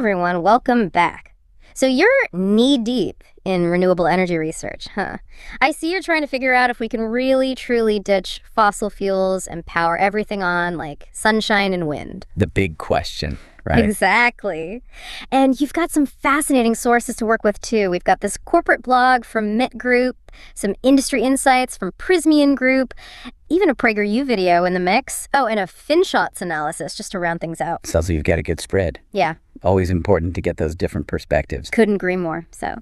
everyone, welcome back. So you're knee-deep in renewable energy research, huh? I see you're trying to figure out if we can really, truly ditch fossil fuels and power everything on, like, sunshine and wind. The big question, right? Exactly. And you've got some fascinating sources to work with, too. We've got this corporate blog from MIT Group, some industry insights from Prysmian Group, even a PragerU video in the mix. Oh, and a FinShots analysis, just to round things out. Sounds like you've got a good spread. Yeah. Always important to get those different perspectives. Couldn't agree more. So,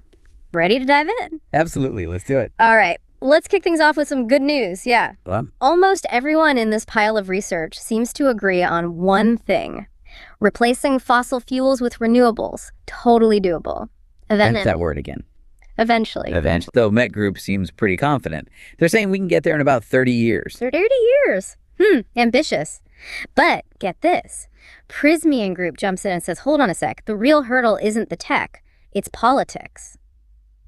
ready to dive in? Absolutely. Let's do it. All right. Let's kick things off with some good news. Yeah. Well, Almost everyone in this pile of research seems to agree on one thing. Replacing fossil fuels with renewables. Totally doable. that's that word again. Eventually. Eventually. Though Met Group seems pretty confident. They're saying we can get there in about 30 years. 30 years. Ambitious. But get this. Prysmian Group jumps in and says, hold on a sec. The real hurdle isn't the tech. It's politics.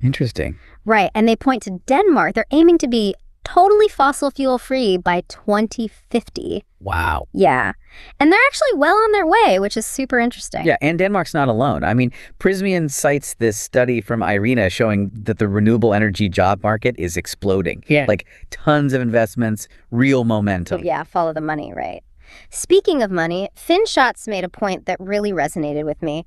Interesting. Right. And they point to Denmark. They're aiming to be totally fossil fuel free by 2050. Wow. Yeah. And they're actually well on their way, which is super interesting. Yeah, and Denmark's not alone. I mean, Prysmian cites this study from IRENA showing that the renewable energy job market is exploding. Yeah. Like tons of investments, real momentum. Yeah, follow the money, right? Speaking of money, FinShots made a point that really resonated with me.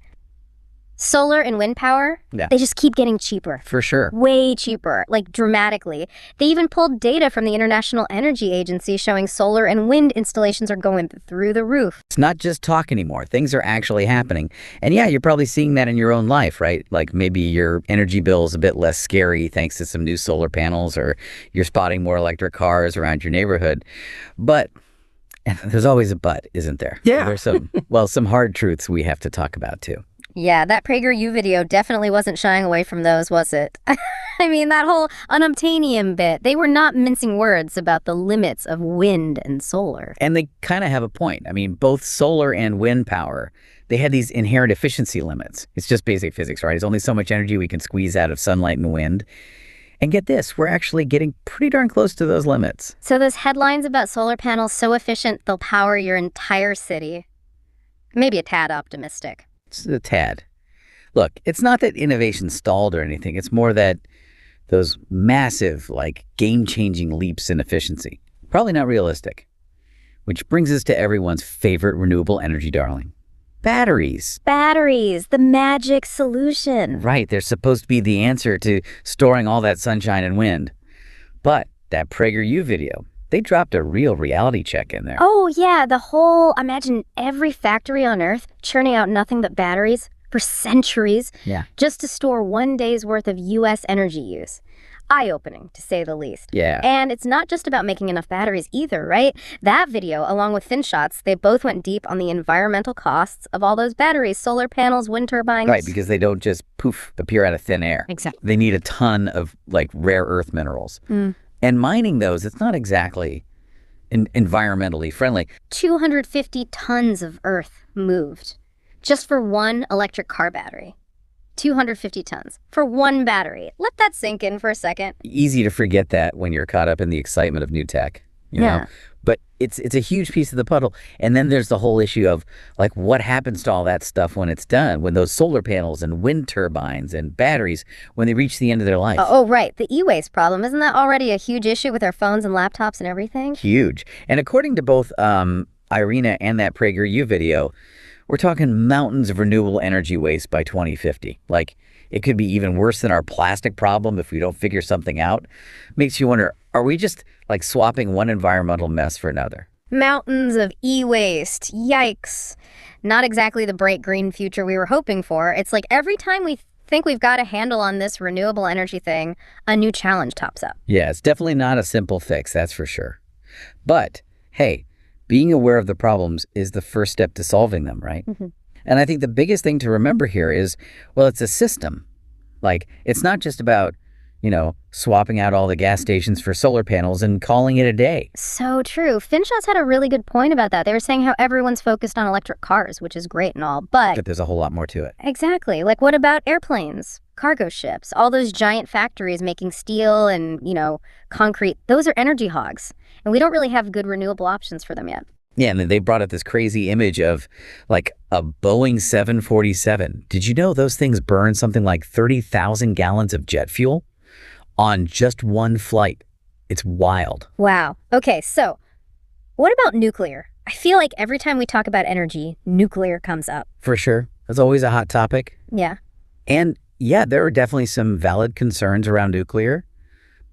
Solar and wind power, they just keep getting cheaper. For sure. Way cheaper, like dramatically. They even pulled data from the International Energy Agency showing solar and wind installations are going through the roof. It's not just talk anymore. Things are actually happening. And yeah, you're probably seeing that in your own life, right? Like maybe your energy bill is a bit less scary thanks to some new solar panels, or you're spotting more electric cars around your neighborhood. But and there's always a but, isn't there? Yeah. There's some hard truths we have to talk about too. Yeah, that PragerU video definitely wasn't shying away from those, was it? I mean, that whole unobtainium bit, they were not mincing words about the limits of wind and solar. And they kind of have a point. I mean, both solar and wind power, they had these inherent efficiency limits. It's just basic physics, right? It's only so much energy we can squeeze out of sunlight and wind. And get this, we're actually getting pretty darn close to those limits. So those headlines about solar panels so efficient they'll power your entire city, maybe a tad optimistic. It's a tad. Look, it's not that innovation stalled or anything. It's more that those massive, like, game-changing leaps in efficiency. Probably not realistic. Which brings us to everyone's favorite renewable energy darling. Batteries. Batteries, the magic solution. Right, they're supposed to be the answer to storing all that sunshine and wind. But that PragerU video, they dropped a real reality check in there. Oh, yeah, the whole, imagine every factory on Earth churning out nothing but batteries for centuries just to store one day's worth of U.S. energy use. Eye-opening, to say the least. Yeah. And it's not just about making enough batteries either, right? That video, along with FinShots, they both went deep on the environmental costs of all those batteries, solar panels, wind turbines. Right, because they don't just, poof, appear out of thin air. Exactly. They need a ton of, like, rare earth minerals. And mining those, it's not exactly environmentally friendly. 250 tons of earth moved just for one electric car battery. 250 tons for one battery. Let that sink in for a second. Easy to forget that when you're caught up in the excitement of new tech, you know? But it's a huge piece of the puzzle. And then there's the whole issue of, like, what happens to all that stuff when it's done, when those solar panels and wind turbines and batteries, when they reach the end of their life. Oh, right. The e-waste problem. Isn't that already a huge issue with our phones and laptops and everything? Huge. And according to both IRENA and that PragerU video, we're talking mountains of renewable energy waste by 2050. Like, it could be even worse than our plastic problem if we don't figure something out. Makes you wonder, are we just, like, swapping one environmental mess for another? Mountains of e-waste. Yikes. Not exactly the bright green future we were hoping for. It's like every time we think we've got a handle on this renewable energy thing, a new challenge tops up. Yeah, it's definitely not a simple fix, that's for sure. But, hey, being aware of the problems is the first step to solving them, right? And I think the biggest thing to remember here is, well, it's a system. Like, it's not just about, you know, swapping out all the gas stations for solar panels and calling it a day. So true. FinShots had a really good point about that. They were saying how everyone's focused on electric cars, which is great and all, but But there's a whole lot more to it. Exactly. Like, what about airplanes, cargo ships, all those giant factories making steel and, concrete? Those are energy hogs, and we don't really have good renewable options for them yet. Yeah, and then they brought up this crazy image of like a Boeing 747. Did you know those things burn something like 30,000 gallons of jet fuel on just one flight? It's wild. Wow. Okay, so what about nuclear? I feel like every time we talk about energy, nuclear comes up. For sure. That's always a hot topic. Yeah. And yeah, there are definitely some valid concerns around nuclear,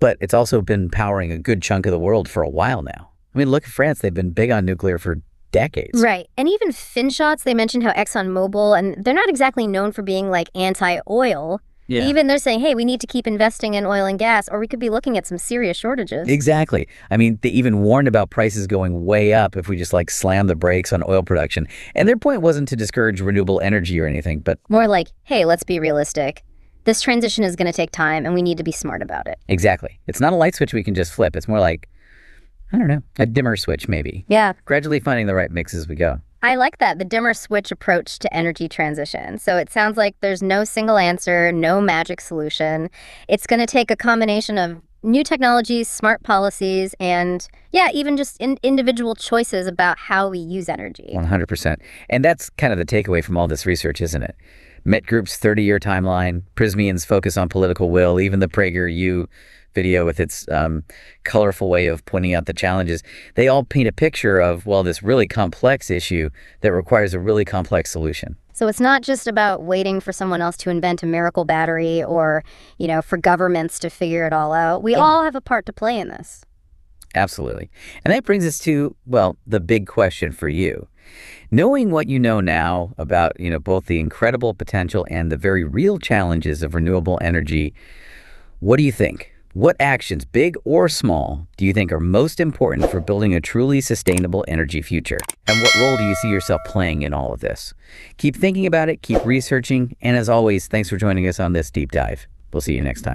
but it's also been powering a good chunk of the world for a while now. I mean, look at France. They've been big on nuclear for decades. Right. And even Finshots, they mentioned how ExxonMobil, and they're not exactly known for being like anti-oil. Yeah. Even they're saying, hey, we need to keep investing in oil and gas, or we could be looking at some serious shortages. Exactly. I mean, they even warned about prices going way up if we just like slam the brakes on oil production. And their point wasn't to discourage renewable energy or anything, but more like, hey, let's be realistic. This transition is going to take time, and we need to be smart about it. exactly. It's not a light switch we can just flip. It's more like, I don't know, a dimmer switch maybe. Yeah. Gradually finding the right mix as we go. I like that, the dimmer switch approach to energy transition. So it sounds like there's no single answer, no magic solution. It's going to take a combination of new technologies, smart policies, and yeah, even just individual choices about how we use energy. 100%. And that's kind of the takeaway from all this research, isn't it? Met Group's 30-year timeline, Prismian's focus on political will, even the PragerU video with its colorful way of pointing out the challenges, they all paint a picture of, well, this really complex issue that requires a really complex solution. So it's not just about waiting for someone else to invent a miracle battery or, for governments to figure it all out. We all have a part to play in this. Absolutely. And that brings us to, well, the big question for you. Knowing what you know now about, both the incredible potential and the very real challenges of renewable energy, what do you think? What actions, big or small, do you think are most important for building a truly sustainable energy future? And what role do you see yourself playing in all of this? Keep thinking about it, keep researching, and as always, thanks for joining us on this deep dive. We'll see you next time.